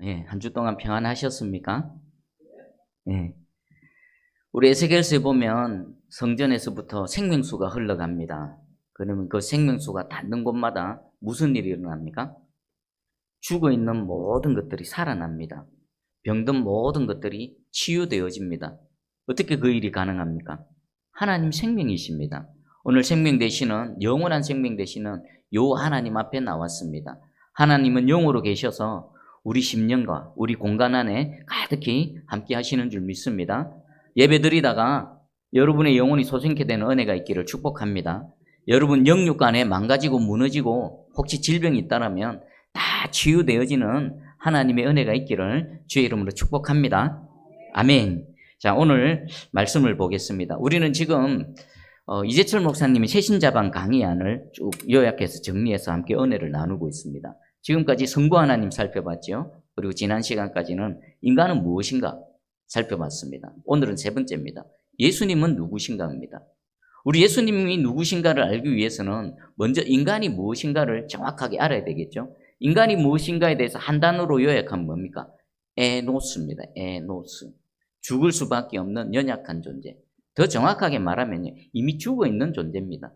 예, 한 주 동안 평안하셨습니까? 예. 우리 에스겔서에 보면 성전에서부터 생명수가 흘러갑니다. 그러면 그 생명수가 닿는 곳마다 무슨 일이 일어납니까? 죽어 있는 모든 것들이 살아납니다. 병든 모든 것들이 치유되어집니다. 어떻게 그 일이 가능합니까? 하나님 생명이십니다. 오늘 생명 되시는, 영원한 생명 되시는 요 하나님 앞에 나왔습니다. 하나님은 영으로 계셔서 우리 심령과 우리 공간 안에 가득히 함께 하시는 줄 믿습니다. 예배 드리다가 여러분의 영혼이 소생케 되는 은혜가 있기를 축복합니다. 여러분 영육 간에 망가지고 무너지고 혹시 질병이 있다면 다 치유되어지는 하나님의 은혜가 있기를 주의 이름으로 축복합니다. 아멘. 자, 오늘 말씀을 보겠습니다. 우리는 지금 이재철 목사님이 새신자방 강의안을 쭉 요약해서 정리해서 함께 은혜를 나누고 있습니다. 지금까지 성부 하나님 살펴봤죠. 그리고 지난 시간까지는 인간은 무엇인가 살펴봤습니다. 오늘은 세 번째입니다. 예수님은 누구신가입니다. 우리 예수님이 누구신가를 알기 위해서는 먼저 인간이 무엇인가를 정확하게 알아야 되겠죠. 인간이 무엇인가에 대해서 한 단어로 요약하면 뭡니까? 에노스입니다. 에노스. 죽을 수밖에 없는 연약한 존재. 더 정확하게 말하면요, 이미 죽어 있는 존재입니다.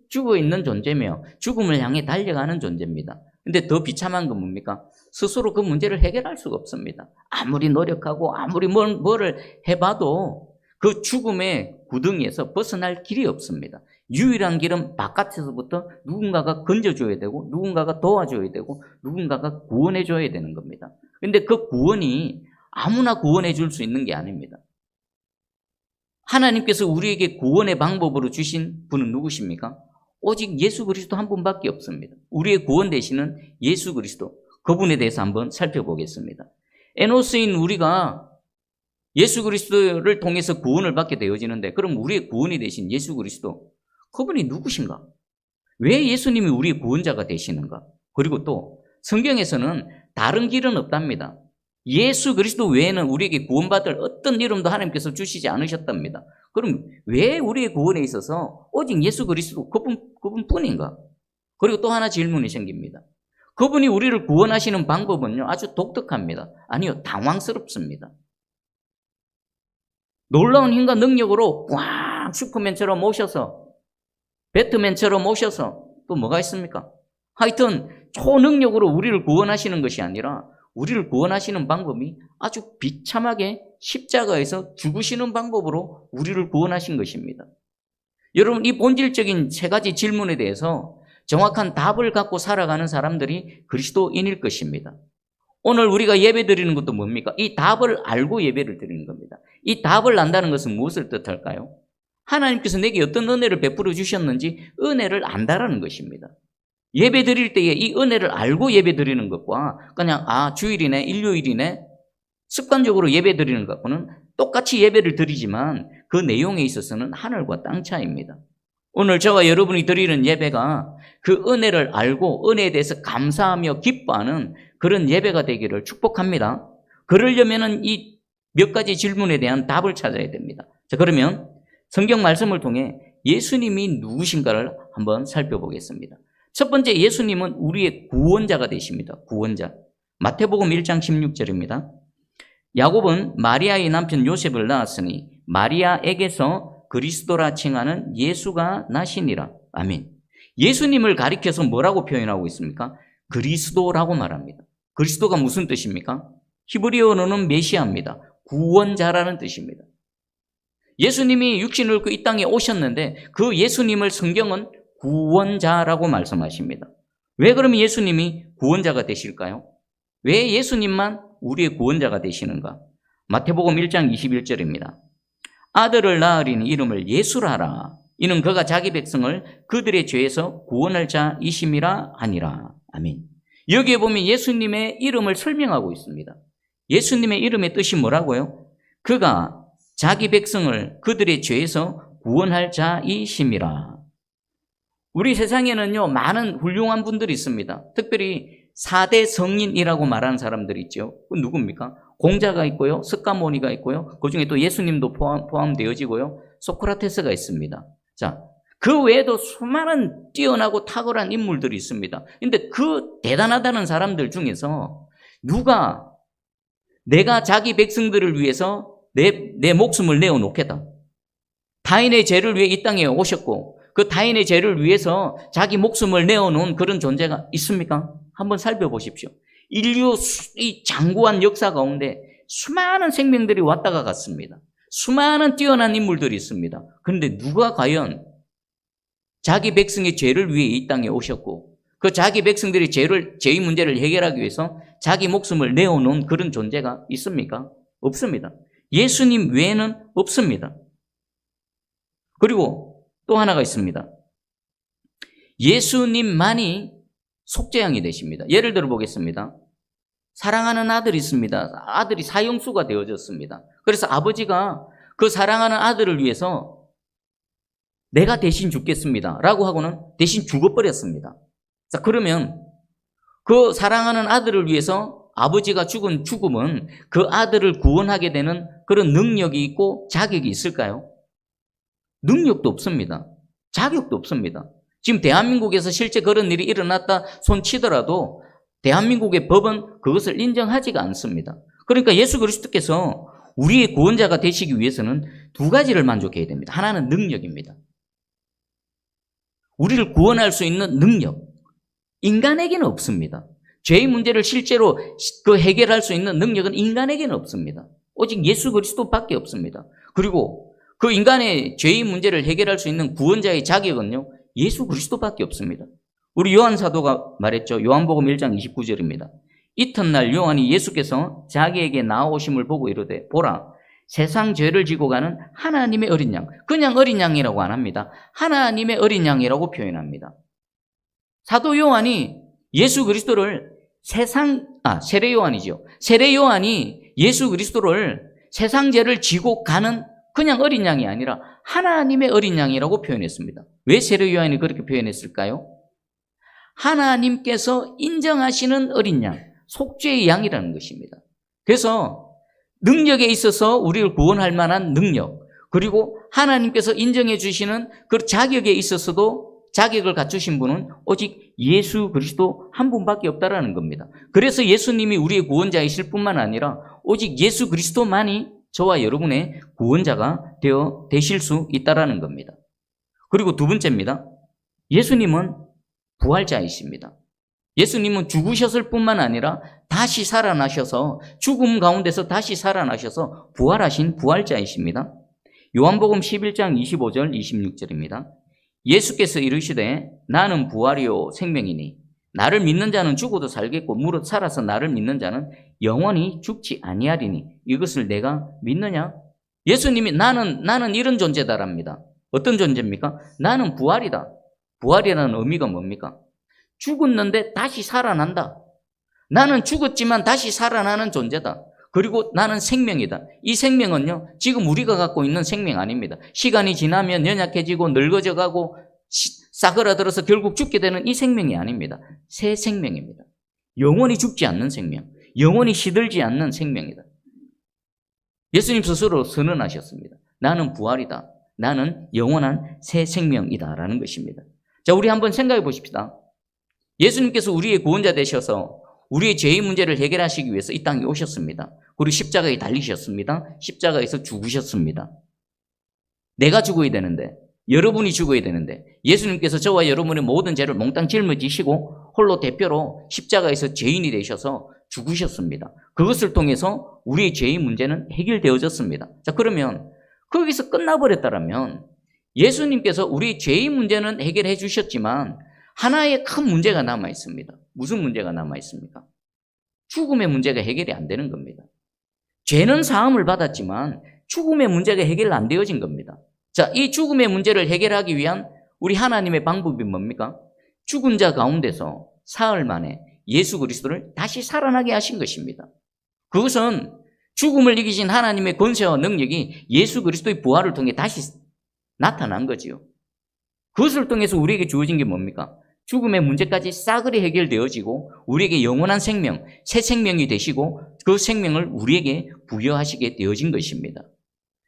죽어 있는 존재며 죽음을 향해 달려가는 존재입니다. 근데 더 비참한 건 뭡니까? 스스로 그 문제를 해결할 수가 없습니다. 아무리 노력하고 아무리 뭐를 해봐도 그 죽음의 구덩이에서 벗어날 길이 없습니다. 유일한 길은 바깥에서부터 누군가가 건져줘야 되고 누군가가 도와줘야 되고 누군가가 구원해줘야 되는 겁니다. 근데 그 구원이 아무나 구원해 줄 수 있는 게 아닙니다. 하나님께서 우리에게 구원의 방법으로 주신 분은 누구십니까? 오직 예수 그리스도 한 분밖에 없습니다. 우리의 구원 되시는 예수 그리스도, 그분에 대해서 한번 살펴보겠습니다. 에노스인 우리가 예수 그리스도를 통해서 구원을 받게 되어지는데, 그럼 우리의 구원이 되신 예수 그리스도, 그분이 누구신가? 왜 예수님이 우리의 구원자가 되시는가? 그리고 또 성경에서는 다른 길은 없답니다. 예수 그리스도 외에는 우리에게 구원받을 어떤 이름도 하나님께서 주시지 않으셨답니다. 그럼 왜 우리의 구원에 있어서 오직 예수 그리스도 그분뿐인가? 그리고 또 하나 질문이 생깁니다. 그분이 우리를 구원하시는 방법은요, 아주 독특합니다. 아니요, 당황스럽습니다. 놀라운 힘과 능력으로 꽉 슈퍼맨처럼 오셔서, 배트맨처럼 오셔서, 또 뭐가 있습니까? 하여튼 초능력으로 우리를 구원하시는 것이 아니라 우리를 구원하시는 방법이 아주 비참하게 십자가에서 죽으시는 방법으로 우리를 구원하신 것입니다. 여러분, 이 본질적인 세 가지 질문에 대해서 정확한 답을 갖고 살아가는 사람들이 그리스도인일 것입니다. 오늘 우리가 예배 드리는 것도 뭡니까? 이 답을 알고 예배를 드리는 겁니다. 이 답을 안다는 것은 무엇을 뜻할까요? 하나님께서 내게 어떤 은혜를 베풀어 주셨는지 은혜를 안다라는 것입니다. 예배 드릴 때에 이 은혜를 알고 예배 드리는 것과 그냥 주일이네, 일요일이네 습관적으로 예배 드리는 것과는 똑같이 예배를 드리지만 그 내용에 있어서는 하늘과 땅 차이입니다. 오늘 저와 여러분이 드리는 예배가 그 은혜를 알고 은혜에 대해서 감사하며 기뻐하는 그런 예배가 되기를 축복합니다. 그러려면은 이 몇 가지 질문에 대한 답을 찾아야 됩니다. 자, 그러면 성경 말씀을 통해 예수님이 누구신가를 한번 살펴보겠습니다. 첫 번째, 예수님은 우리의 구원자가 되십니다. 구원자. 마태복음 1장 16절입니다. 야곱은 마리아의 남편 요셉을 낳았으니 마리아에게서 그리스도라 칭하는 예수가 나시니라. 아멘. 예수님을 가리켜서 뭐라고 표현하고 있습니까? 그리스도라고 말합니다. 그리스도가 무슨 뜻입니까? 히브리어로는 메시아입니다. 구원자라는 뜻입니다. 예수님이 육신을 입고 이 땅에 오셨는데 그 예수님을 성경은 구원자라고 말씀하십니다. 왜 그러면 예수님이 구원자가 되실까요? 왜 예수님만 우리의 구원자가 되시는가? 마태복음 1장 21절입니다. 아들을 낳으리니 이름을 예수라 하라. 이는 그가 자기 백성을 그들의 죄에서 구원할 자이심이라 하니라. 아멘. 여기에 보면 예수님의 이름을 설명하고 있습니다. 예수님의 이름의 뜻이 뭐라고요? 그가 자기 백성을 그들의 죄에서 구원할 자이심이라. 우리 세상에는요, 많은 훌륭한 분들이 있습니다. 특별히 4대 성인이라고 말하는 사람들이 있죠. 그 누굽니까? 공자가 있고요, 스가모니가 있고요, 그 중에 또 예수님도 포함되어지고요, 소크라테스가 있습니다. 자, 그 외에도 수많은 뛰어나고 탁월한 인물들이 있습니다. 근데 그 대단하다는 사람들 중에서 누가 내가 자기 백성들을 위해서 내 목숨을 내어놓겠다. 타인의 죄를 위해 이 땅에 오셨고 그 타인의 죄를 위해서 자기 목숨을 내어놓은 그런 존재가 있습니까? 한번 살펴보십시오. 인류의 장구한 역사 가운데 수많은 생명들이 왔다가 갔습니다. 수많은 뛰어난 인물들이 있습니다. 그런데 누가 과연 자기 백성의 죄를 위해 이 땅에 오셨고 그 자기 백성들의 죄의 문제를 해결하기 위해서 자기 목숨을 내어놓은 그런 존재가 있습니까? 없습니다. 예수님 외에는 없습니다. 그리고 또 하나가 있습니다. 예수님만이 속죄양이 되십니다. 예를 들어 보겠습니다. 사랑하는 아들이 있습니다. 아들이 사형수가 되어졌습니다. 그래서 아버지가 그 사랑하는 아들을 위해서 내가 대신 죽겠습니다 라고 하고는 대신 죽어버렸습니다. 자, 그러면 그 사랑하는 아들을 위해서 아버지가 죽은 죽음은 그 아들을 구원하게 되는 그런 능력이 있고 자격이 있을까요? 능력도 없습니다. 자격도 없습니다. 지금 대한민국에서 실제 그런 일이 일어났다 손치더라도 대한민국의 법은 그것을 인정하지가 않습니다. 그러니까 예수 그리스도께서 우리의 구원자가 되시기 위해서는 두 가지를 만족해야 됩니다. 하나는 능력입니다. 우리를 구원할 수 있는 능력. 인간에게는 없습니다. 죄의 문제를 실제로 해결할 수 있는 능력은 인간에게는 없습니다. 오직 예수 그리스도밖에 없습니다. 그리고 그 인간의 죄의 문제를 해결할 수 있는 구원자의 자격은요, 예수 그리스도밖에 없습니다. 우리 요한 사도가 말했죠. 요한복음 1장 29절입니다. 이튿날 요한이 예수께서 자기에게 나오심을 보고 이르되 보라 세상 죄를 지고 가는 하나님의 어린 양. 그냥 어린 양이라고 안 합니다. 하나님의 어린 양이라고 표현합니다. 사도 요한이 예수 그리스도를 세례 요한이죠. 세례 요한이 예수 그리스도를 세상 죄를 지고 가는 그냥 어린 양이 아니라 하나님의 어린 양이라고 표현했습니다. 왜 세례 요한이 그렇게 표현했을까요? 하나님께서 인정하시는 어린 양, 속죄의 양이라는 것입니다. 그래서 능력에 있어서 우리를 구원할 만한 능력, 그리고 하나님께서 인정해 주시는 그 자격에 있어서도 자격을 갖추신 분은 오직 예수 그리스도 한 분밖에 없다라는 겁니다. 그래서 예수님이 우리의 구원자이실 뿐만 아니라 오직 예수 그리스도만이 저와 여러분의 구원자가 되실 수 있다라는 겁니다. 그리고 두 번째입니다. 예수님은 부활자이십니다. 예수님은 죽으셨을 뿐만 아니라 다시 살아나셔서 죽음 가운데서 다시 살아나셔서 부활하신 부활자이십니다. 요한복음 11장 25절 26절입니다. 예수께서 이르시되 나는 부활이요 생명이니 나를 믿는 자는 죽어도 살겠고 무릇 살아서 나를 믿는 자는 영원히 죽지 아니하리니 이것을 내가 믿느냐? 예수님이 나는 이런 존재다랍니다. 어떤 존재입니까? 나는 부활이다. 부활이라는 의미가 뭡니까? 죽었는데 다시 살아난다. 나는 죽었지만 다시 살아나는 존재다. 그리고 나는 생명이다. 이 생명은요, 지금 우리가 갖고 있는 생명 아닙니다. 시간이 지나면 연약해지고 늙어져 가고 싸그라들어서 결국 죽게 되는 이 생명이 아닙니다. 새 생명입니다. 영원히 죽지 않는 생명, 영원히 시들지 않는 생명이다. 예수님 스스로 선언하셨습니다. 나는 부활이다. 나는 영원한 새 생명이다라는 것입니다. 자, 우리 한번 생각해 보십시다. 예수님께서 우리의 구원자 되셔서 우리의 죄의 문제를 해결하시기 위해서 이 땅에 오셨습니다. 그리고 십자가에 달리셨습니다. 십자가에서 죽으셨습니다. 내가 죽어야 되는데, 여러분이 죽어야 되는데, 예수님께서 저와 여러분의 모든 죄를 몽땅 짊어지시고 홀로 대표로 십자가에서 죄인이 되셔서 죽으셨습니다. 그것을 통해서 우리의 죄의 문제는 해결되어졌습니다. 자, 그러면 거기서 끝나버렸다면 예수님께서 우리 죄의 문제는 해결해 주셨지만 하나의 큰 문제가 남아 있습니다. 무슨 문제가 남아 있습니까? 죽음의 문제가 해결이 안 되는 겁니다. 죄는 사함을 받았지만 죽음의 문제가 해결 안 되어진 겁니다. 자, 이 죽음의 문제를 해결하기 위한 우리 하나님의 방법이 뭡니까? 죽은 자 가운데서 사흘 만에 예수 그리스도를 다시 살아나게 하신 것입니다. 그것은 죽음을 이기신 하나님의 권세와 능력이 예수 그리스도의 부활을 통해 다시 나타난 거지요. 그것을 통해서 우리에게 주어진 게 뭡니까? 죽음의 문제까지 싸그리 해결되어지고 우리에게 영원한 생명, 새 생명이 되시고 그 생명을 우리에게 부여하시게 되어진 것입니다.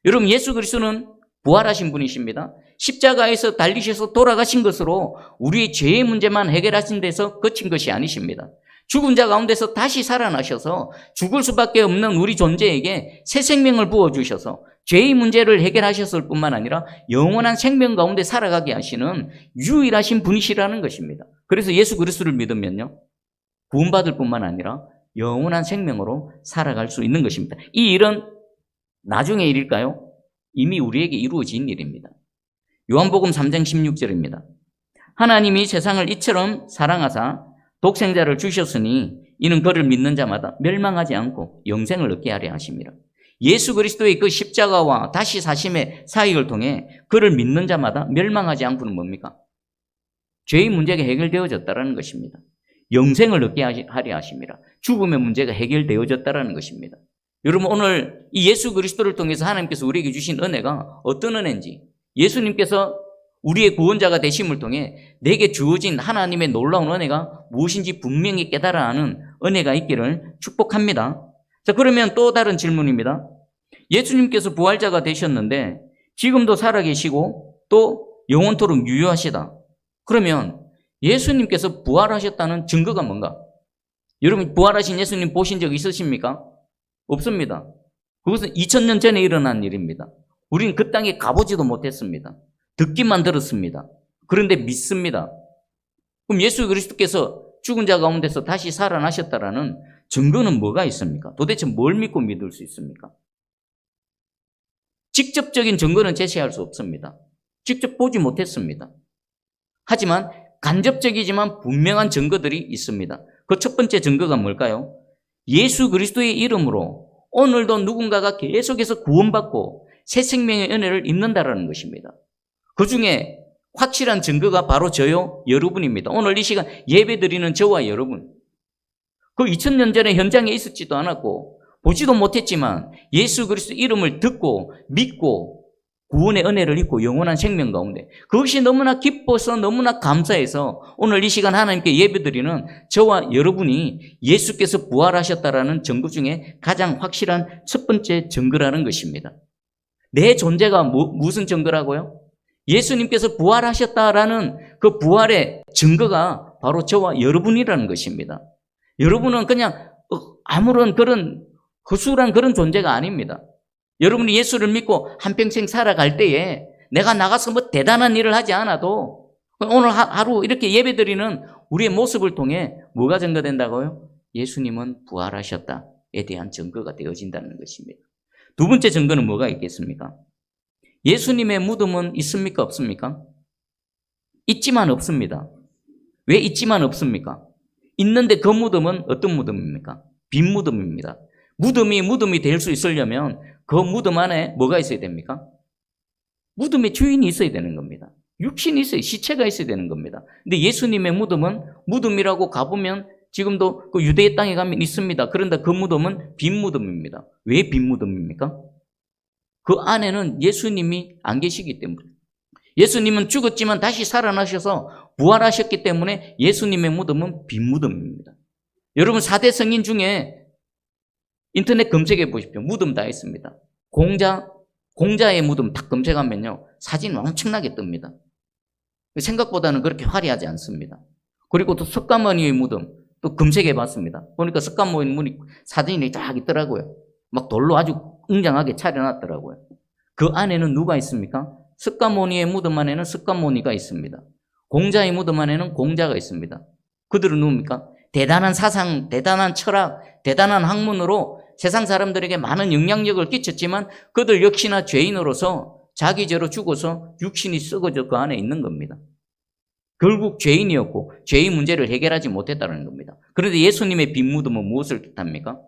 여러분, 예수 그리스도는 부활하신 분이십니다. 십자가에서 달리셔서 돌아가신 것으로 우리의 죄의 문제만 해결하신 데서 그친 것이 아니십니다. 죽은 자 가운데서 다시 살아나셔서 죽을 수밖에 없는 우리 존재에게 새 생명을 부어주셔서 죄의 문제를 해결하셨을 뿐만 아니라 영원한 생명 가운데 살아가게 하시는 유일하신 분이시라는 것입니다. 그래서 예수 그리스도를 믿으면요, 구원받을 뿐만 아니라 영원한 생명으로 살아갈 수 있는 것입니다. 이 일은 나중의 일일까요? 이미 우리에게 이루어진 일입니다. 요한복음 3장 16절입니다. 하나님이 세상을 이처럼 사랑하사 독생자를 주셨으니 이는 그를 믿는 자마다 멸망하지 않고 영생을 얻게 하려 하심이라. 예수 그리스도의 그 십자가와 다시 사심의 사역을 통해 그를 믿는 자마다 멸망하지 않고는 뭡니까? 죄의 문제가 해결되어졌다는 것입니다. 영생을 얻게 하려 하심이라. 죽음의 문제가 해결되어졌다는 것입니다. 여러분, 오늘 이 예수 그리스도를 통해서 하나님께서 우리에게 주신 은혜가 어떤 은혜인지, 예수님께서 우리의 구원자가 되심을 통해 내게 주어진 하나님의 놀라운 은혜가 무엇인지 분명히 깨달아 아는 은혜가 있기를 축복합니다. 자, 그러면 또 다른 질문입니다. 예수님께서 부활자가 되셨는데 지금도 살아계시고 또 영원토록 유효하시다. 그러면 예수님께서 부활하셨다는 증거가 뭔가? 여러분, 부활하신 예수님 보신 적 있으십니까? 없습니다. 그것은 2000년 전에 일어난 일입니다. 우리는 그 땅에 가보지도 못했습니다. 듣기만 들었습니다. 그런데 믿습니다. 그럼 예수 그리스도께서 죽은 자 가운데서 다시 살아나셨다라는 증거는 뭐가 있습니까? 도대체 뭘 믿고 믿을 수 있습니까? 직접적인 증거는 제시할 수 없습니다. 직접 보지 못했습니다. 하지만 간접적이지만 분명한 증거들이 있습니다. 그 첫 번째 증거가 뭘까요? 예수 그리스도의 이름으로 오늘도 누군가가 계속해서 구원받고 새 생명의 은혜를 입는다라는 것입니다. 그 중에 확실한 증거가 바로 저요, 여러분입니다. 오늘 이 시간 예배드리는 저와 여러분. 그 2000년 전에 현장에 있었지도 않았고 보지도 못했지만 예수 그리스도 이름을 듣고 믿고 구원의 은혜를 입고 영원한 생명 가운데, 그것이 너무나 기뻐서 너무나 감사해서 오늘 이 시간 하나님께 예배드리는 저와 여러분이 예수께서 부활하셨다라는 증거 중에 가장 확실한 첫 번째 증거라는 것입니다. 내 존재가 무슨 증거라고요? 예수님께서 부활하셨다라는 그 부활의 증거가 바로 저와 여러분이라는 것입니다. 여러분은 그냥 아무런 그런 허술한 그런 존재가 아닙니다. 여러분이 예수를 믿고 한평생 살아갈 때에 내가 나가서 뭐 대단한 일을 하지 않아도 오늘 하루 이렇게 예배드리는 우리의 모습을 통해 뭐가 증거된다고요? 예수님은 부활하셨다에 대한 증거가 되어진다는 것입니다. 두 번째 증거는 뭐가 있겠습니까? 예수님의 무덤은 있습니까? 없습니까? 있지만 없습니다. 왜 있지만 없습니까? 있는데 그 무덤은 어떤 무덤입니까? 빈 무덤입니다. 무덤이 될 수 있으려면 그 무덤 안에 뭐가 있어야 됩니까? 무덤의 주인이 있어야 되는 겁니다. 육신이 있어야, 시체가 있어야 되는 겁니다. 근데 예수님의 무덤은 무덤이라고 가보면 지금도 그 유대의 땅에 가면 있습니다. 그런데 그 무덤은 빈 무덤입니다. 왜 빈 무덤입니까? 그 안에는 예수님이 안 계시기 때문에. 예수님은 죽었지만 다시 살아나셔서 부활하셨기 때문에 예수님의 무덤은 빈 무덤입니다. 여러분, 4대 성인 중에 인터넷 검색해 보십시오. 무덤 다 있습니다. 공자의 무덤 딱 검색하면요, 사진 엄청나게 뜹니다. 생각보다는 그렇게 화려하지 않습니다. 그리고 또 석가모니의 무덤 또 검색해 봤습니다. 보니까 석가모니 사진이 쫙 있더라고요. 막 돌로 아주 웅장하게 차려놨더라고요. 그 안에는 누가 있습니까? 석가모니의 무덤 안에는 석가모니가 있습니다. 공자의 무덤 안에는 공자가 있습니다. 그들은 누굽니까? 대단한 사상, 대단한 철학, 대단한 학문으로 세상 사람들에게 많은 영향력을 끼쳤지만 그들 역시나 죄인으로서 자기 죄로 죽어서 육신이 썩어져 그 안에 있는 겁니다. 결국 죄인이었고 죄의 문제를 해결하지 못했다는 겁니다. 그런데 예수님의 빈 무덤은 무엇을 뜻합니까?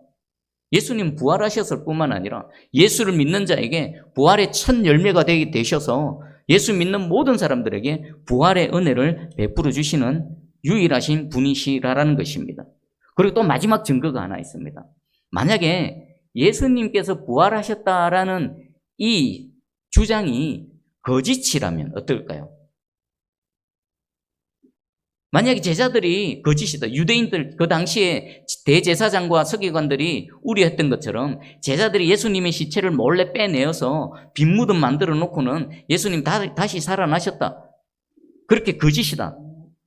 예수님 부활하셨을 뿐만 아니라 예수를 믿는 자에게 부활의 첫 열매가 되셔서 예수 믿는 모든 사람들에게 부활의 은혜를 베풀어 주시는 유일하신 분이시라는 것입니다. 그리고 또 마지막 증거가 하나 있습니다. 만약에 예수님께서 부활하셨다라는 이 주장이 거짓이라면 어떨까요? 만약에 제자들이 거짓이다, 유대인들 그 당시에 대제사장과 서기관들이 우려했던 것처럼 제자들이 예수님의 시체를 몰래 빼내어서 빈 무덤 만들어 놓고는 예수님 다시 살아나셨다, 그렇게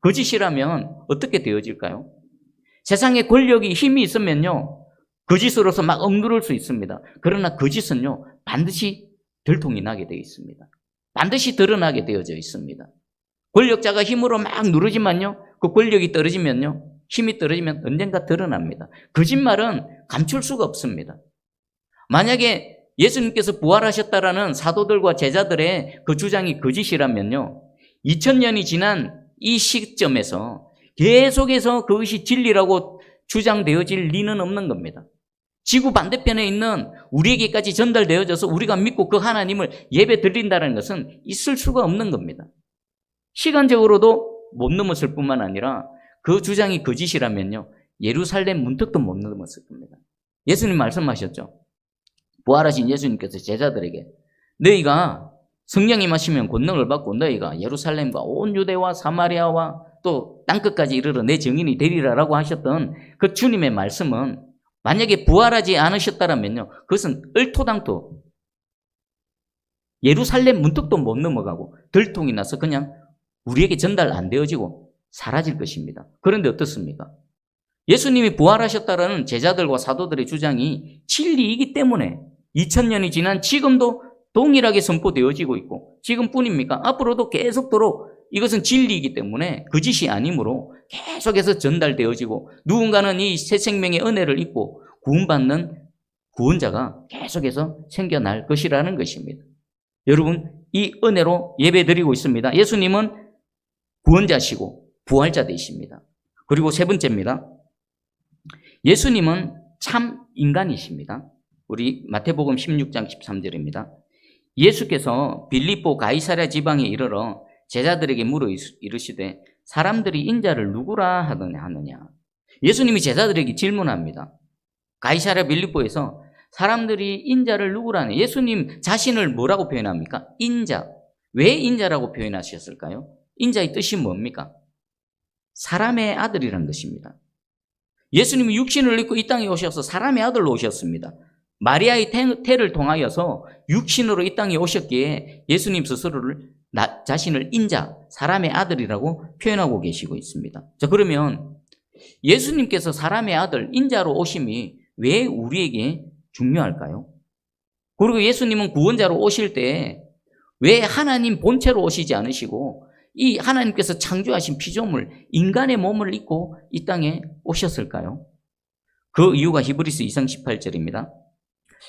거짓이라면 어떻게 되어질까요? 세상에 권력이 힘이 있으면요, 거짓으로서 막 억누를 수 있습니다. 그러나 거짓은요, 반드시 들통이 나게 되어 있습니다. 반드시 드러나게 되어져 있습니다. 권력자가 힘으로 막 누르지만요, 그 권력이 떨어지면요, 힘이 떨어지면 언젠가 드러납니다. 거짓말은 감출 수가 없습니다. 만약에 예수님께서 부활하셨다라는 사도들과 제자들의 그 주장이 거짓이라면요, 2000년이 지난 이 시점에서 계속해서 그것이 진리라고 주장되어질 리는 없는 겁니다. 지구 반대편에 있는 우리에게까지 전달되어져서 우리가 믿고 그 하나님을 예배 드린다는 것은 있을 수가 없는 겁니다. 시간적으로도 못 넘었을 뿐만 아니라 그 주장이 거짓이라면요, 예루살렘 문턱도 못 넘었을 겁니다. 예수님 말씀하셨죠. 부활하신 예수님께서 제자들에게 너희가 성령이 임하시면 권능을 받고 너희가 예루살렘과 온 유대와 사마리아와 또 땅끝까지 이르러 내 증인이 되리라라고 하셨던 그 주님의 말씀은 만약에 부활하지 않으셨다면요, 그것은 얼토당토 예루살렘 문턱도 못 넘어가고 들통이 나서 그냥 우리에게 전달 안 되어지고 사라질 것입니다. 그런데 어떻습니까? 예수님이 부활하셨다라는 제자들과 사도들의 주장이 진리이기 때문에 2000년이 지난 지금도 동일하게 선포되어지고 있고, 지금뿐입니까? 앞으로도 계속도록 이것은 진리이기 때문에 거짓이 아니므로 계속해서 전달되어지고, 누군가는 이 새 생명의 은혜를 입고 구원받는 구원자가 계속해서 생겨날 것이라는 것입니다. 여러분, 이 은혜로 예배드리고 있습니다. 예수님은 구원자시고 부활자 되십니다. 그리고 세 번째입니다. 예수님은 참 인간이십니다. 우리 마태복음 16장 13절입니다. 예수께서 빌립보 가이사랴 지방에 이르러 제자들에게 물어 이르시되 사람들이 인자를 누구라 하느냐. 예수님이 제자들에게 질문합니다. 가이사랴 빌립보에서 사람들이 인자를 누구라 하느냐. 예수님 자신을 뭐라고 표현합니까? 인자. 왜 인자라고 표현하셨을까요? 인자의 뜻이 뭡니까? 사람의 아들이라는 것입니다. 예수님이 육신을 입고 이 땅에 오셔서 사람의 아들로 오셨습니다. 마리아의 태를 통하여서 육신으로 이 땅에 오셨기에 예수님 스스로를 자신을 인자, 사람의 아들이라고 표현하고 계시고 있습니다. 자, 그러면 예수님께서 사람의 아들, 인자로 오심이 왜 우리에게 중요할까요? 그리고 예수님은 구원자로 오실 때 왜 하나님 본체로 오시지 않으시고 이 하나님께서 창조하신 피조물, 인간의 몸을 입고 이 땅에 오셨을까요? 그 이유가 히브리서 2장 18절입니다.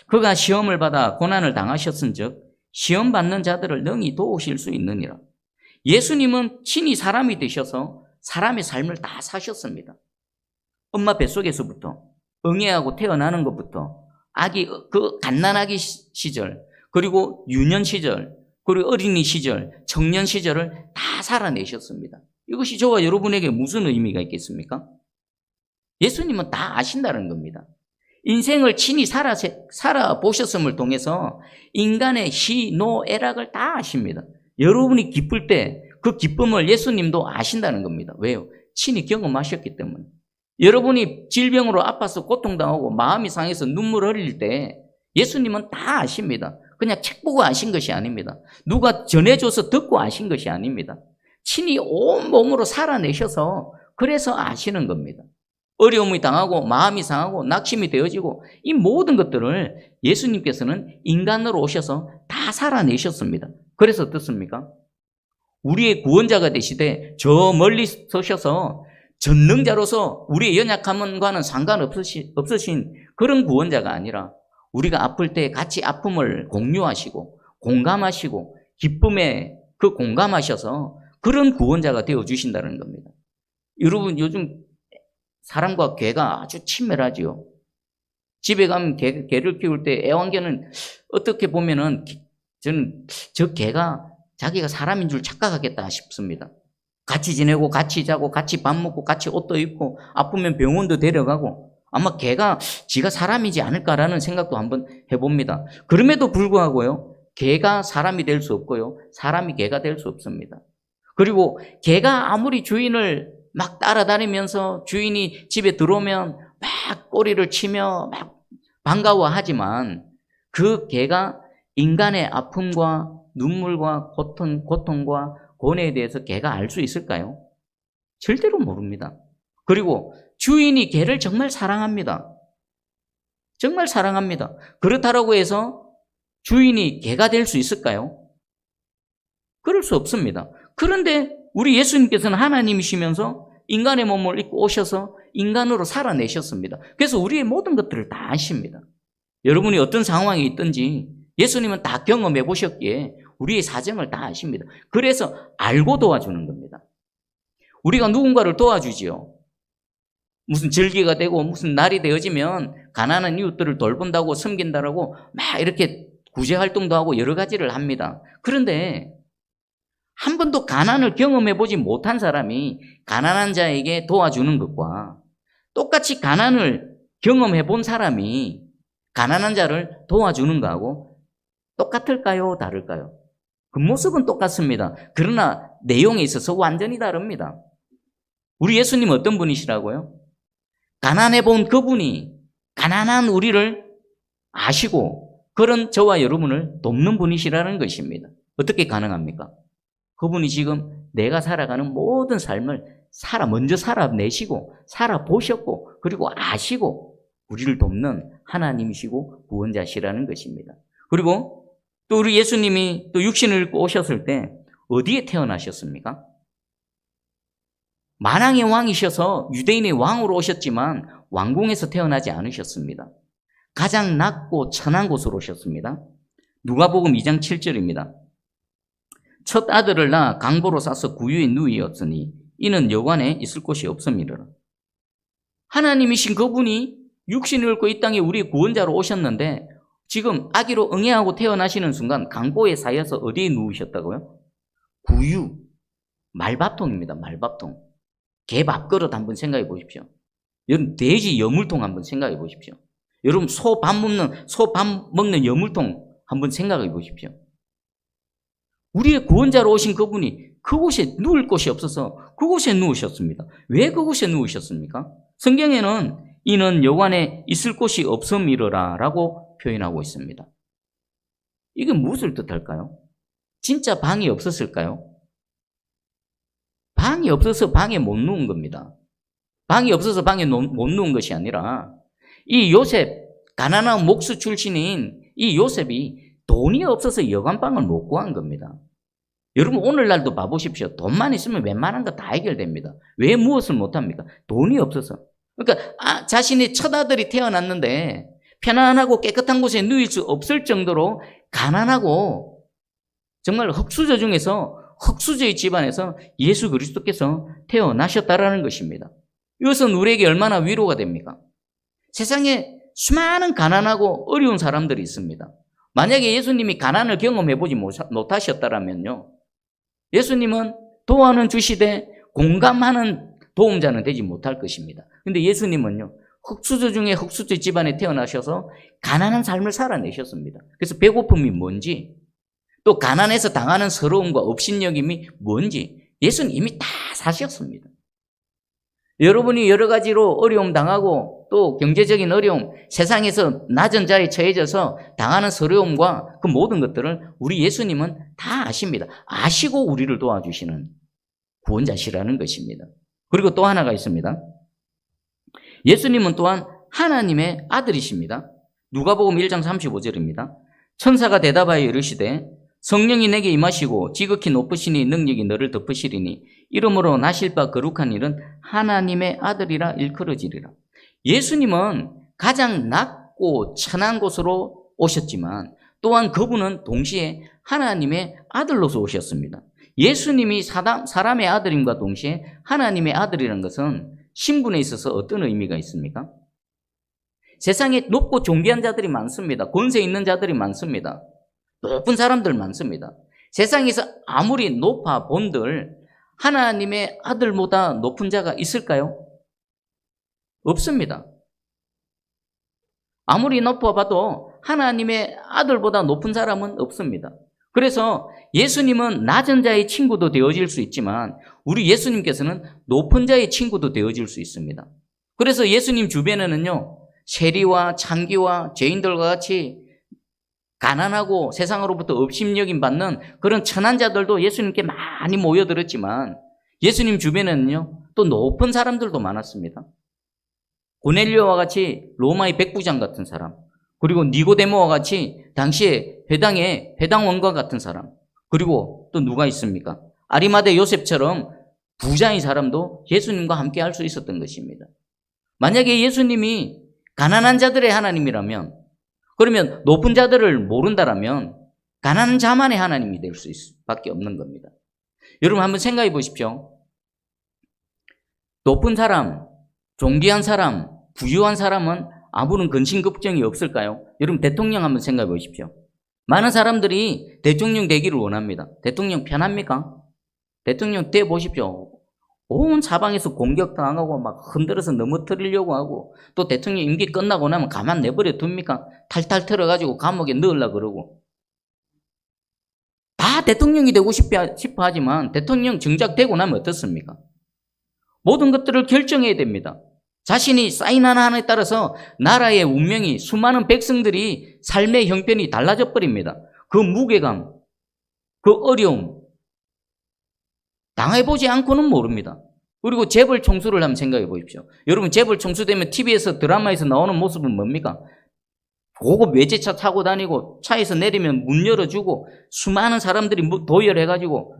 그가 시험을 받아 고난을 당하셨은즉 시험 받는 자들을 능히 도우실 수 있느니라. 예수님은 친히 사람이 되셔서 사람의 삶을 다 사셨습니다. 엄마 뱃속에서부터 응애하고 태어나는 것부터 아기 그 갓난아기 시절, 그리고 유년 시절, 그리고 어린이 시절, 청년 시절을 다 살아내셨습니다. 이것이 저와 여러분에게 무슨 의미가 있겠습니까? 예수님은 다 아신다는 겁니다. 인생을 친히 살아보셨음을 통해서 인간의 시, 노, 애락을 다 아십니다. 여러분이 기쁠 때 그 기쁨을 예수님도 아신다는 겁니다. 왜요? 친히 경험하셨기 때문에. 여러분이 질병으로 아파서 고통당하고 마음이 상해서 눈물 흘릴 때 예수님은 다 아십니다. 그냥 책 보고 아신 것이 아닙니다. 누가 전해줘서 듣고 아신 것이 아닙니다. 친히 온 몸으로 살아내셔서 그래서 아시는 겁니다. 어려움이 당하고 마음이 상하고 낙심이 되어지고 이 모든 것들을 예수님께서는 인간으로 오셔서 다 살아내셨습니다. 그래서 어떻습니까? 우리의 구원자가 되시되 저 멀리 서셔서 전능자로서 우리의 연약함과는 상관없으신 그런 구원자가 아니라 우리가 아플 때 같이 아픔을 공유하시고 공감하시고 기쁨에 그 공감하셔서 그런 구원자가 되어주신다는 겁니다. 여러분, 요즘 사람과 개가 아주 친밀하지요. 집에 가면 개를 키울 때 애완개는 어떻게 보면은 저는 저 개가 자기가 사람인 줄 착각하겠다 싶습니다. 같이 지내고 같이 자고 같이 밥 먹고 같이 옷도 입고 아프면 병원도 데려가고 아마 개가 지가 사람이지 않을까라는 생각도 한번 해봅니다. 그럼에도 불구하고요, 개가 사람이 될 수 없고요, 사람이 개가 될 수 없습니다. 그리고 개가 아무리 주인을 막 따라다니면서 주인이 집에 들어오면 막 꼬리를 치며 막 반가워하지만 그 개가 인간의 아픔과 눈물과 고통과 고뇌에 대해서 개가 알 수 있을까요? 절대로 모릅니다. 그리고 주인이 개를 정말 사랑합니다. 정말 사랑합니다. 그렇다라고 해서 주인이 개가 될 수 있을까요? 그럴 수 없습니다. 그런데 우리 예수님께서는 하나님이시면서 인간의 몸을 입고 오셔서 인간으로 살아내셨습니다. 그래서 우리의 모든 것들을 다 아십니다. 여러분이 어떤 상황에 있든지 예수님은 다 경험해 보셨기에 우리의 사정을 다 아십니다. 그래서 알고 도와주는 겁니다. 우리가 누군가를 도와주지요. 무슨 절기가 되고 무슨 날이 되어지면 가난한 이웃들을 돌본다고 섬긴다라고 막 이렇게 구제활동도 하고 여러 가지를 합니다. 그런데 한 번도 가난을 경험해 보지 못한 사람이 가난한 자에게 도와주는 것과 똑같이 가난을 경험해 본 사람이 가난한 자를 도와주는 거하고 똑같을까요? 다를까요? 그 모습은 똑같습니다. 그러나 내용에 있어서 완전히 다릅니다. 우리 예수님 어떤 분이시라고요? 가난해 본 그분이 가난한 우리를 아시고 그런 저와 여러분을 돕는 분이시라는 것입니다. 어떻게 가능합니까? 그분이 지금 내가 살아가는 모든 삶을 먼저 살아내시고 살아보셨고 그리고 아시고 우리를 돕는 하나님이시고 구원자시라는 것입니다. 그리고 또 우리 예수님이 또 육신을 입고 오셨을 때 어디에 태어나셨습니까? 만왕의 왕이셔서 유대인의 왕으로 오셨지만 왕궁에서 태어나지 않으셨습니다. 가장 낮고 천한 곳으로 오셨습니다. 누가복음 2장 7절입니다. 첫 아들을 낳아 강보로 싸서 구유에 누이었으니 이는 여관에 있을 곳이 없음이로라. 하나님이신 그분이 육신을 입고 이 땅에 우리의 구원자로 오셨는데 지금 아기로 응애하고 태어나시는 순간 강보에 쌓여서 어디에 누우셨다고요? 구유, 말밥통입니다. 말밥통. 개 밥그릇 한번 생각해 보십시오. 여러분 돼지 여물통 한번 생각해 보십시오. 여러분 소 밥 먹는 여물통 한번 생각해 보십시오. 우리의 구원자로 오신 그분이 그곳에 누울 곳이 없어서 그곳에 누우셨습니다. 왜 그곳에 누우셨습니까? 성경에는 이는 여관에 있을 곳이 없음이러라 라고 표현하고 있습니다. 이게 무엇을 뜻할까요? 진짜 방이 없었을까요? 방이 없어서 방에 못 누운 겁니다. 방이 없어서 방에 못 누운 것이 아니라 이 요셉, 가난한 목수 출신인 이 요셉이 돈이 없어서 여관방을 못 구한 겁니다. 여러분 오늘날도 봐보십시오. 돈만 있으면 웬만한 거 다 해결됩니다. 왜 무엇을 못합니까? 돈이 없어서. 그러니까 자신의 첫아들이 태어났는데 편안하고 깨끗한 곳에 누일 수 없을 정도로 가난하고 정말 흙수저 중에서 흙수저의 집안에서 예수 그리스도께서 태어나셨다라는 것입니다. 이것은 우리에게 얼마나 위로가 됩니까? 세상에 수많은 가난하고 어려운 사람들이 있습니다. 만약에 예수님이 가난을 경험해보지 못하셨다면요, 예수님은 도와는 주시되 공감하는 도움자는 되지 못할 것입니다. 근데 예수님은요, 흙수저 중에 흙수저 집안에 태어나셔서 가난한 삶을 살아내셨습니다. 그래서 배고픔이 뭔지, 또 가난해서 당하는 서러움과 업신여김이 뭔지 예수는 이미 다 사셨습니다. 여러분이 여러 가지로 어려움 당하고 또 경제적인 어려움, 세상에서 낮은 자에 처해져서 당하는 서러움과 그 모든 것들을 우리 예수님은 다 아십니다. 아시고 우리를 도와주시는 구원자시라는 것입니다. 그리고 또 하나가 있습니다. 예수님은 또한 하나님의 아들이십니다. 누가복음 1장 35절입니다. 천사가 대답하여 이르시되 성령이 내게 임하시고 지극히 높으시니 능력이 너를 덮으시리니 이러므로 나실 바 거룩한 일은 하나님의 아들이라 일컬어지리라. 예수님은 가장 낮고 천한 곳으로 오셨지만 또한 그분은 동시에 하나님의 아들로서 오셨습니다. 예수님이 사람의 아들임과 동시에 하나님의 아들이라는 것은 신분에 있어서 어떤 의미가 있습니까? 세상에 높고 존귀한 자들이 많습니다. 권세 있는 자들이 많습니다. 높은 사람들 많습니다. 세상에서 아무리 높아 본들 하나님의 아들보다 높은 자가 있을까요? 없습니다. 아무리 높아봐도 하나님의 아들보다 높은 사람은 없습니다. 그래서 예수님은 낮은 자의 친구도 되어질 수 있지만 우리 예수님께서는 높은 자의 친구도 되어질 수 있습니다. 그래서 예수님 주변에는요, 세리와 창기와 죄인들과 같이 가난하고 세상으로부터 업신여김 받는 그런 천한 자들도 예수님께 많이 모여들었지만 예수님 주변에는요, 또 높은 사람들도 많았습니다. 고넬료와 같이 로마의 백부장 같은 사람, 그리고 니고데모와 같이 당시에 회당의 회당원과 같은 사람, 그리고 또 누가 있습니까? 아리마대 요셉처럼 부자인 사람도 예수님과 함께 할 수 있었던 것입니다. 만약에 예수님이 가난한 자들의 하나님이라면, 그러면 높은 자들을 모른다라면 가난한 자만의 하나님이 될 수밖에 없는 겁니다. 여러분 한번 생각해 보십시오. 높은 사람, 존귀한 사람, 부유한 사람은 아무런 근심 걱정이 없을까요? 여러분 대통령 한번 생각해 보십시오. 많은 사람들이 대통령 되기를 원합니다. 대통령 편합니까? 대통령 돼 보십시오. 온 사방에서 공격당하고 막 흔들어서 넘어뜨리려고 하고, 또 대통령 임기 끝나고 나면 가만 내버려 둡니까? 탈탈 털어가지고 감옥에 넣으려고 그러고. 다 대통령이 되고 싶어 하지만 대통령 정작 되고 나면 어떻습니까? 모든 것들을 결정해야 됩니다. 자신이 사인 하나에 따라서 나라의 운명이, 수많은 백성들이 삶의 형편이 달라져 버립니다. 그 무게감, 그 어려움, 당해보지 않고는 모릅니다. 그리고 재벌 총수를 한번 생각해 보십시오. 여러분 재벌 총수 되면 TV에서 드라마에서 나오는 모습은 뭡니까? 고급 외제차 타고 다니고 차에서 내리면 문 열어주고 수많은 사람들이 도열해가지고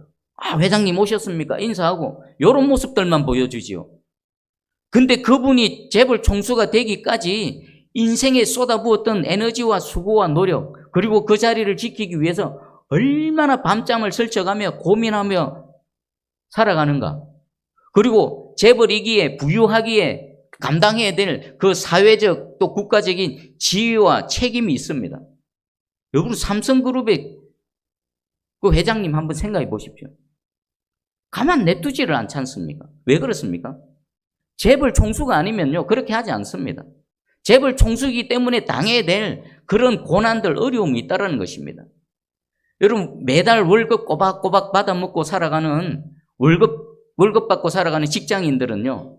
회장님 오셨습니까? 인사하고 이런 모습들만 보여주지요. 근데 그분이 재벌 총수가 되기까지 인생에 쏟아부었던 에너지와 수고와 노력, 그리고 그 자리를 지키기 위해서 얼마나 밤잠을 설쳐가며 고민하며 살아가는가. 그리고 재벌이기에 부유하기에 감당해야 될 그 사회적 또 국가적인 지위와 책임이 있습니다. 여러분 삼성그룹의 그 회장님 한번 생각해 보십시오. 가만 냅두지를 않지 않습니까? 왜 그렇습니까? 재벌 총수가 아니면요 그렇게 하지 않습니다. 재벌 총수이기 때문에 당해야 될 그런 고난들, 어려움이 있다는 것입니다. 여러분 매달 월급 꼬박꼬박 받아먹고 살아가는 월급 받고 살아가는 직장인들은요,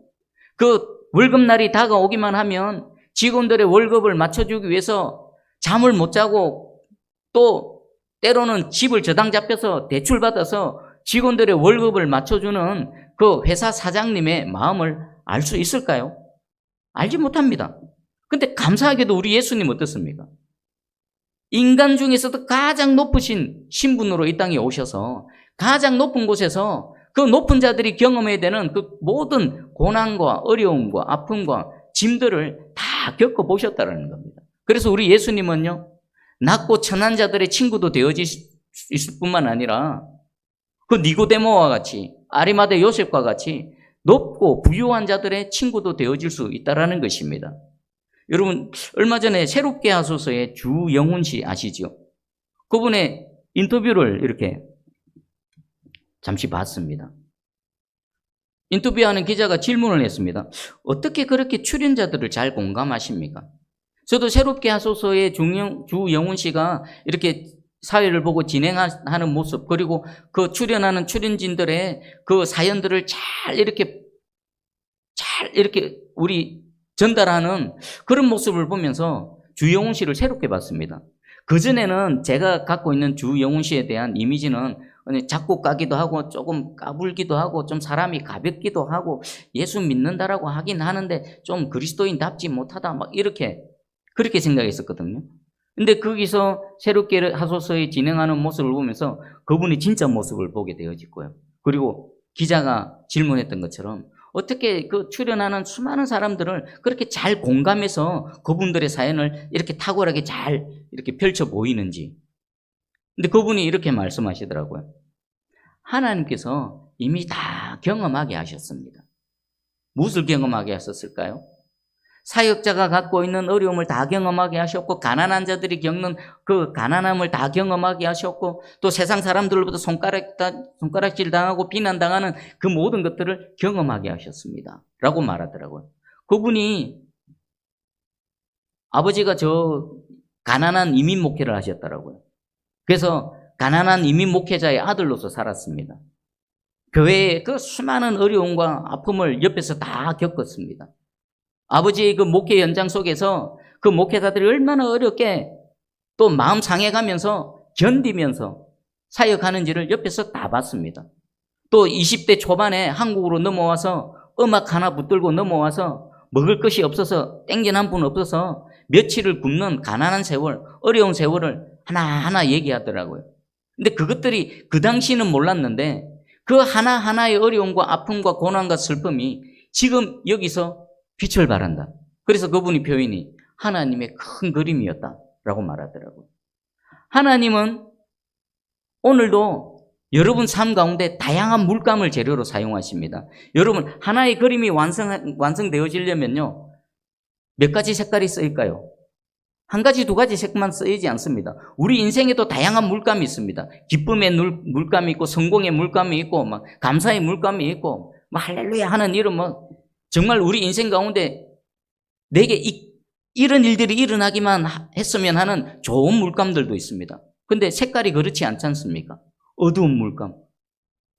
그 월급날이 다가오기만 하면 직원들의 월급을 맞춰주기 위해서 잠을 못 자고, 또 때로는 집을 저당 잡혀서 대출받아서 직원들의 월급을 맞춰주는 그 회사 사장님의 마음을 알 수 있을까요? 알지 못합니다. 근데 감사하게도 우리 예수님 어떻습니까? 인간 중에서도 가장 높으신 신분으로 이 땅에 오셔서 가장 높은 곳에서 그 높은 자들이 경험해야 되는 그 모든 고난과 어려움과 아픔과 짐들을 다 겪어보셨다는 겁니다. 그래서 우리 예수님은요, 낮고 천한 자들의 친구도 되어질 수 있을 뿐만 아니라 그 니고데모와 같이, 아리마대 요셉과 같이 높고 부유한 자들의 친구도 되어질 수 있다는 것입니다. 여러분 얼마 전에 새롭게 하소서의 주영훈 씨 아시죠? 그분의 인터뷰를 이렇게 잠시 봤습니다. 인터뷰하는 기자가 질문을 했습니다. 어떻게 그렇게 출연자들을 잘 공감하십니까? 저도 새롭게 하소서의 주영훈 씨가 이렇게 사회를 보고 진행하는 모습, 그리고 그 출연하는 출연진들의 그 사연들을 잘 이렇게 우리 전달하는 그런 모습을 보면서 주영훈 씨를 새롭게 봤습니다. 그전에는 제가 갖고 있는 주영훈 씨에 대한 이미지는 작곡가기도 하고 조금 까불기도 하고 좀 사람이 가볍기도 하고 예수 믿는다라고 하긴 하는데 좀 그리스도인답지 못하다 막 그렇게 생각했었거든요. 근데 거기서 새롭게 하소서에 진행하는 모습을 보면서 그분의 진짜 모습을 보게 되어졌고요. 그리고 기자가 질문했던 것처럼 어떻게 그 출연하는 수많은 사람들을 그렇게 잘 공감해서 그분들의 사연을 이렇게 탁월하게 잘 이렇게 펼쳐 보이는지. 근데 그분이 이렇게 말씀하시더라고요. 하나님께서 이미 다 경험하게 하셨습니다. 무엇을 경험하게 하셨을까요? 사역자가 갖고 있는 어려움을 다 경험하게 하셨고, 가난한 자들이 겪는 그 가난함을 다 경험하게 하셨고, 또 세상 사람들로부터 손가락질 당하고 비난당하는 그 모든 것들을 경험하게 하셨습니다. 라고 말하더라고요. 그분이 아버지가 저 가난한 이민 목회를 하셨더라고요. 그래서 가난한 이민 목회자의 아들로서 살았습니다. 교회의 그 수많은 어려움과 아픔을 옆에서 다 겪었습니다. 아버지의 그 목회 연장 속에서 그 목회자들이 얼마나 어렵게 또 마음 상해가면서 견디면서 사역하는지를 옆에서 다 봤습니다. 또 20대 초반에 한국으로 넘어와서 음악 하나 붙들고 넘어와서 먹을 것이 없어서 땡전 한 푼 없어서 며칠을 굶는 가난한 세월, 어려운 세월을 하나하나 얘기하더라고요. 근데 그것들이 그 당시는 몰랐는데 그 하나하나의 어려움과 아픔과 고난과 슬픔이 지금 여기서 빛을 발한다. 그래서 그분이 표현이 하나님의 큰 그림이었다라고 말하더라고요. 하나님은 오늘도 여러분 삶 가운데 다양한 물감을 재료로 사용하십니다. 여러분, 하나의 그림이 완성되어지려면요, 몇 가지 색깔이 쓰일까요? 한 가지, 두 가지 색만 쓰이지 않습니다. 우리 인생에도 다양한 물감이 있습니다. 기쁨의 물감이 있고, 성공의 물감이 있고, 막 감사의 물감이 있고, 막 할렐루야 하는 이런 정말 우리 인생 가운데 내게 이런 일들이 일어나기만 했으면 하는 좋은 물감들도 있습니다. 근데 색깔이 그렇지 않지 않습니까? 어두운 물감,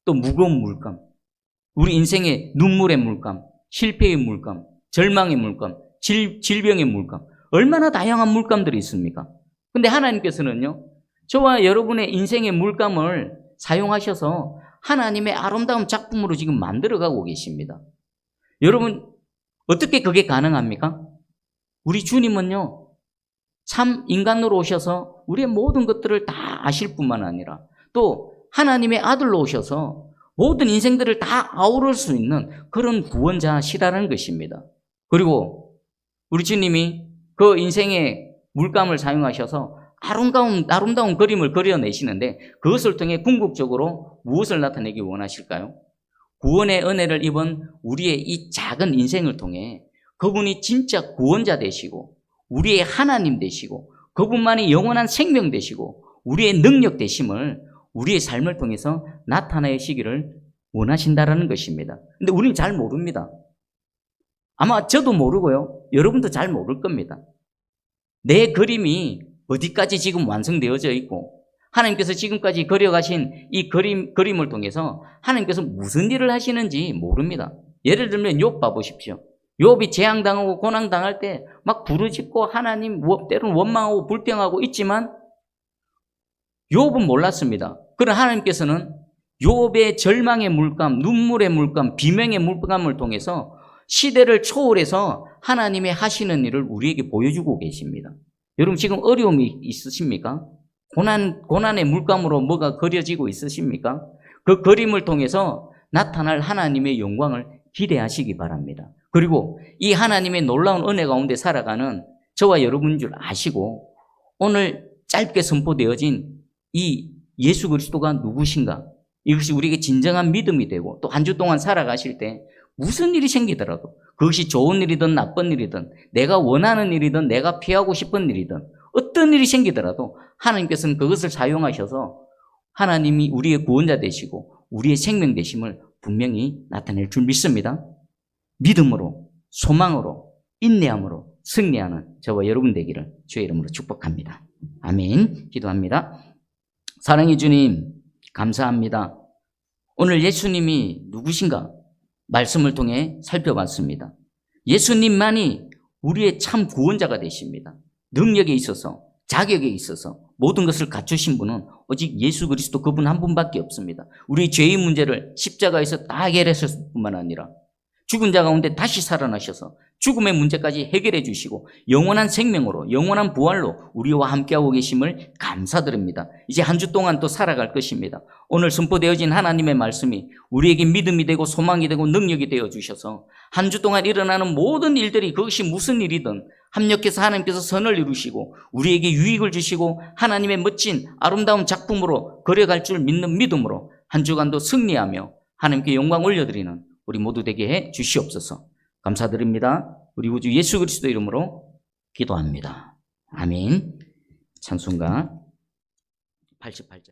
또 무거운 물감, 우리 인생의 눈물의 물감, 실패의 물감, 절망의 물감, 질병의 물감, 얼마나 다양한 물감들이 있습니까? 근데 하나님께서는요, 저와 여러분의 인생의 물감을 사용하셔서 하나님의 아름다운 작품으로 지금 만들어가고 계십니다. 여러분, 어떻게 그게 가능합니까? 우리 주님은요, 참 인간으로 오셔서 우리의 모든 것들을 다 아실 뿐만 아니라 또 하나님의 아들로 오셔서 모든 인생들을 다 아우를 수 있는 그런 구원자시라는 것입니다. 그리고 우리 주님이 그 인생의 물감을 사용하셔서 아름다운 그림을 그려내시는데 그것을 통해 궁극적으로 무엇을 나타내기 원하실까요? 구원의 은혜를 입은 우리의 이 작은 인생을 통해 그분이 진짜 구원자 되시고 우리의 하나님 되시고 그분만이 영원한 생명 되시고 우리의 능력 되심을 우리의 삶을 통해서 나타내시기를 원하신다라는 것입니다. 근데 우리는 잘 모릅니다. 아마 저도 모르고요. 여러분도 잘 모를 겁니다. 내 그림이 어디까지 지금 완성되어져 있고 하나님께서 지금까지 그려가신 이 그림을 통해서 하나님께서 무슨 일을 하시는지 모릅니다. 예를 들면 욥 봐보십시오. 욥이 재앙당하고 고난당할 때 막 부르짖고 하나님 때로는 원망하고 불평하고 있지만 욥은 몰랐습니다. 그러나 하나님께서는 욥의 절망의 물감, 눈물의 물감, 비명의 물감을 통해서 시대를 초월해서 하나님의 하시는 일을 우리에게 보여주고 계십니다. 여러분 지금 어려움이 있으십니까? 고난의 물감으로 뭐가 그려지고 있으십니까? 그 그림을 통해서 나타날 하나님의 영광을 기대하시기 바랍니다. 그리고 이 하나님의 놀라운 은혜 가운데 살아가는 저와 여러분인 줄 아시고 오늘 짧게 선포되어진 이 예수 그리스도가 누구신가? 이것이 우리에게 진정한 믿음이 되고 또 한 주 동안 살아가실 때 무슨 일이 생기더라도 그것이 좋은 일이든 나쁜 일이든 내가 원하는 일이든 내가 피하고 싶은 일이든 어떤 일이 생기더라도 하나님께서는 그것을 사용하셔서 하나님이 우리의 구원자 되시고 우리의 생명 되심을 분명히 나타낼 줄 믿습니다. 믿음으로, 소망으로, 인내함으로 승리하는 저와 여러분 되기를 주의 이름으로 축복합니다. 아멘. 기도합니다. 사랑의 주님, 감사합니다. 오늘 예수님이 누구신가? 말씀을 통해 살펴봤습니다. 예수님만이 우리의 참 구원자가 되십니다. 능력에 있어서, 자격에 있어서 모든 것을 갖추신 분은 오직 예수 그리스도 그분 한 분밖에 없습니다. 우리 죄의 문제를 십자가에서 다 해결했을 뿐만 아니라 죽은 자 가운데 다시 살아나셔서 죽음의 문제까지 해결해 주시고 영원한 생명으로 영원한 부활로 우리와 함께하고 계심을 감사드립니다. 이제 한 주 동안 또 살아갈 것입니다. 오늘 선포되어진 하나님의 말씀이 우리에게 믿음이 되고 소망이 되고 능력이 되어 주셔서 한 주 동안 일어나는 모든 일들이 그것이 무슨 일이든 합력해서 하나님께서 선을 이루시고 우리에게 유익을 주시고 하나님의 멋진 아름다운 작품으로 그려갈 줄 믿는 믿음으로 한 주간도 승리하며 하나님께 영광 올려드리는 우리 모두 되게 해 주시옵소서. 감사드립니다. 우리 구주 예수 그리스도 이름으로 기도합니다. 아멘. 찬송가 88장.